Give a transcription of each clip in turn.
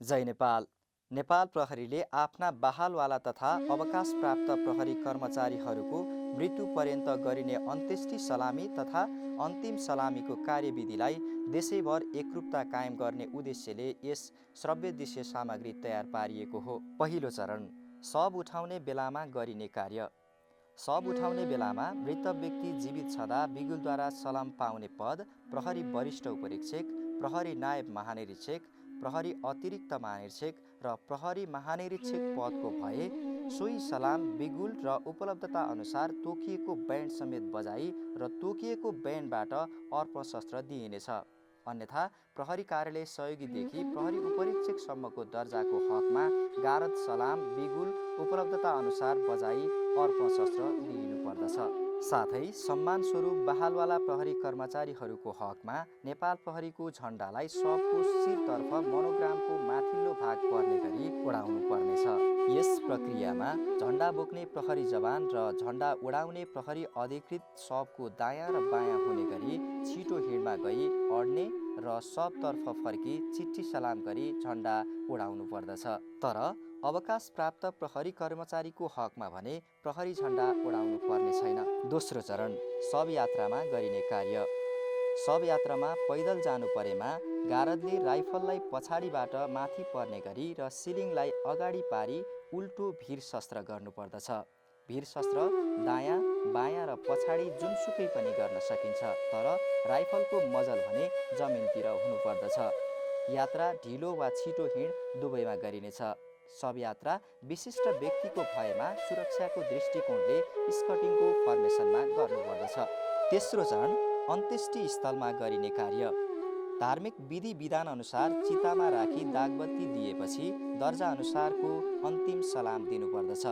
जय नेपाल। नेपाल प्रहरीले आफ्ना बहालवाला तथा अवकाश प्राप्त प्रहरी कर्मचारीहरूको मृत्यु पर्यन्त गरिने अन्त्येष्टि सलामी तथा अन्तिम सलामीको कार्यविधिलाई देशैभर एकरूपता कायम गर्ने उद्देश्यले यस श्रव्य दृश्य सामग्री तयार पारिएको हो। पहिलो चरण, शव उठाउने बेलामा गरिने कार्य। शव उठाउने बेलामा मृत व्यक्ति जीवित छँदा बिगुलद्वारा सलाम पाउने पद प्रहरी वरिष्ठ उपरीक्षक, प्रहरी नायब महानिरीक्षक, प्रहरी अतिरिक्त महानिरीक्षक र प्रहरी महानिरीक्षक पदको भए सोही सलाम बिगुल र उपलब्धता अनुसार तोकिएको ब्यान्ड समेत बजाई र तोकिएको ब्यान्डबाट अर्पण शस्त्र दिइनेछ। अन्यथा प्रहरी कार्यालय सहयोगीदेखि प्रहरी उपरीक्षकसम्मको दर्जाको हकमा गारद सलाम बिगुल उपलब्धता अनुसार बजाई अर्पण शस्त्र दिइनुपर्दछ। साथै सम्मान स्वरूप बहालवाला प्रहरी कर्मचारीहरूको हकमा नेपाल प्रहरीको झण्डालाई शवको शिरतर्फ मनोग्रामको माथिल्लो भाग पर्ने गरी उडाउनु पर्नेछ। यस प्रक्रियामा झण्डा बोक्ने प्रहरी जवान र झण्डा उडाउने प्रहरी अधिकृत शवको दायाँ र बायाँ हुने गरी छिटो हिँडमा गई अड्ने र शवतर्फ फर्की चिट्ठी सलाम गरी झण्डा उडाउनु पर्दछ। तर अवकाश प्राप्त प्रहरी कर्मचारीको हकमा भने प्रहरी झण्डा उडाउनु पर्ने छैन। दोस्रो चरण, शव यात्रामा गरिने कार्य। शव यात्रामा पैदल जानु परेमा गारदले राइफललाई पछाडिबाट माथि पर्ने गरी र सिलिङलाई अगाडि पारी उल्टो भीर शस्त्र गर्नुपर्दछ। भीर शस्त्र दायाँ बायाँ र पछाडि जुनसुकै पनि गर्न सकिन्छ, तर राइफलको मजल भने जमिनतिर हुनुपर्दछ। यात्रा ढिलो वा छिटो हिँड दुवैमा गरिनेछ। शव यात्रा विशिष्ट व्यक्तिको भएमा सुरक्षाको दृष्टिकोणले स्कटिङको फर्मेसनमा गर्नुपर्दछ। तेस्रो चरण, अन्त्येष्टि स्थलमा गरिने कार्य। धार्मिक विधि विधान अनुसार चितामा राखी दागबत्ती दिएपछि दर्जा अनुसारको अन्तिम सलाम दिनुपर्दछ।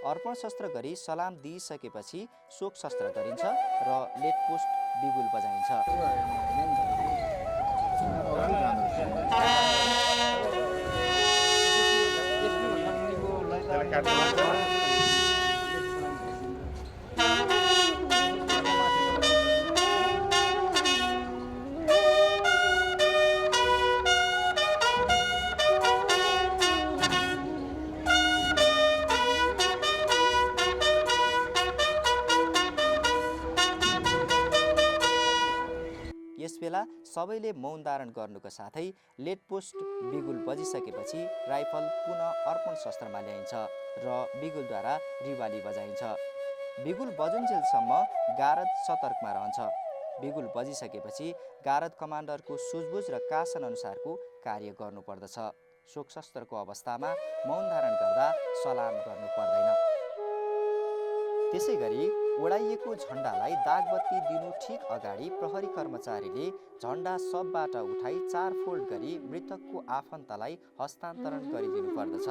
अर्पण शस्त्र गरी सलाम दिइसकेपछि शोक शस्त्र गरिन्छ र लेटपोस्ट बिगुल बजाइन्छ। यसबेला सबैले मौन धारण गर्नुको साथै लेटपोस्ट बिगुल बजिसकेपछि राइफल पुनः अर्पण शस्त्रमा ल्याइन्छ र बिगुलद्वारा रिवाली बजाइन्छ। बिगुल बजुन्जेलसम्म गारद सतर्कमा रहन्छ। बिगुल बजिसकेपछि गारद कमान्डरको सुझबुझ र कासन अनुसारको कार्य गर्नुपर्दछ। शोक शस्त्रको अवस्थामा मौन धारण गर्दा सलाम गर्नु पर्दैन। त्यसै गरी उडाइएको झण्डालाई दागबत्ती दिनु ठिक अगाडि प्रहरी कर्मचारीले झण्डा शवबाट उठाई 4 फोल्ड गरी मृतकको आफन्तलाई हस्तान्तरण गरिदिनु पर्दछ।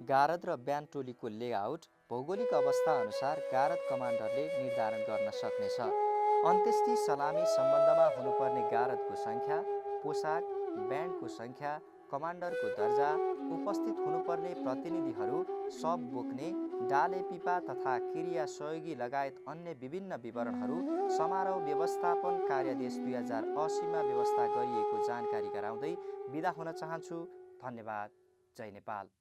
गारद र ब्यान्ड टोलीको लेआउट भौगोलिक अवस्था अनुसार गारद कमान्डरले निर्धारण गर्न सक्नेछ। अन्त्येष्टि सलामी सम्बन्धमा हुनुपर्ने गारदको सङ्ख्या, पोसाक, ब्यान्डको सङ्ख्या, कमान्डरको दर्जा, उपस्थित हुनुपर्ने प्रतिनिधिहरू, शव बोक्ने, डाले पिपा तथा क्रिया सहयोगी लगायत अन्य विभिन्न विवरणहरू समारोह व्यवस्थापन कार्यादेश 2080मा व्यवस्था गरिएको जानकारी गराउँदै बिदा हुन चाहन्छु। धन्यवाद। जय नेपाल।